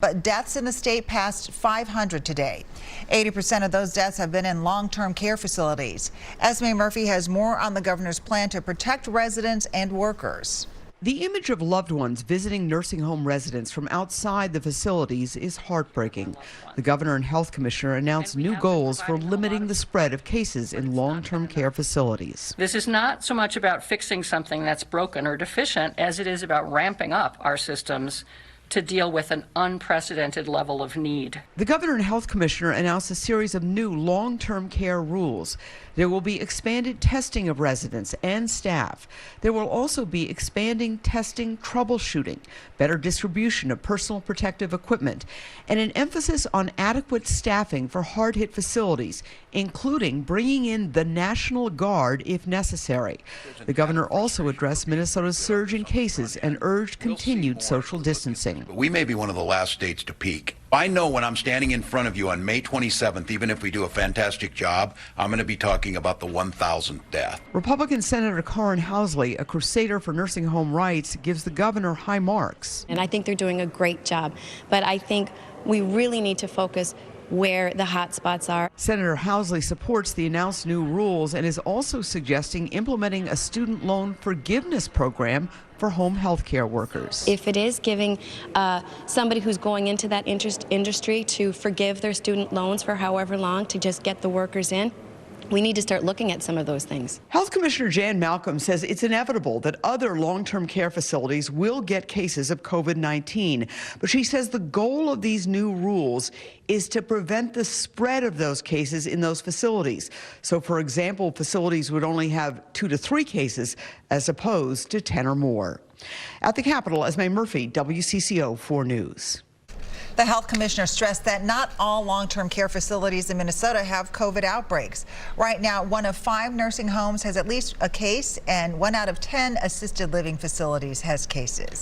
But deaths in the state passed 500 today. 80% of those deaths have been in long-term care facilities. Esme Murphy has more on the governor's plan to protect residents and workers. The image of loved ones visiting nursing home residents from outside the facilities is heartbreaking. The governor and health commissioner announced new goals for limiting the spread of cases in long-term care facilities. This is not so much about fixing something that's broken or deficient as it is about ramping up our systems to deal with an unprecedented level of need. The governor and health commissioner announced a series of new long-term care rules. There will be expanded testing of residents and staff. There will also be expanding testing, troubleshooting, better distribution of personal protective equipment, and an emphasis on adequate staffing for hard-hit facilities, including bringing in the National Guard if necessary. The governor also addressed Minnesota's surge in cases and urged continued social distancing. We may be one of the last states to peak. I know when I'm standing in front of you on May 27th, even if we do a fantastic job, I'm going to be talking about the 1,000th death. Republican Senator Karin Housley, a crusader for nursing home rights, gives the governor high marks. And I think they're doing a great job. But I think we really need to focus where the hot spots are. Senator Housley supports the announced new rules and is also suggesting implementing a student loan forgiveness program for home health care workers. If it is giving somebody who's going into that industry to forgive their student loans for however long to just get the workers in, we need to start looking at some of those things. Health Commissioner Jan Malcolm says it's inevitable that other long-term care facilities will get cases of COVID-19. But she says the goal of these new rules is to prevent the spread of those cases in those facilities. So, for example, facilities would only have 2 to 3 cases as opposed to 10 or more. At the Capitol, Esme Murphy, WCCO 4 News. The health commissioner stressed that not all long-term care facilities in Minnesota have COVID outbreaks. Right now, 1 of 5 nursing homes has at least a case, and 1 out of 10 assisted living facilities has cases.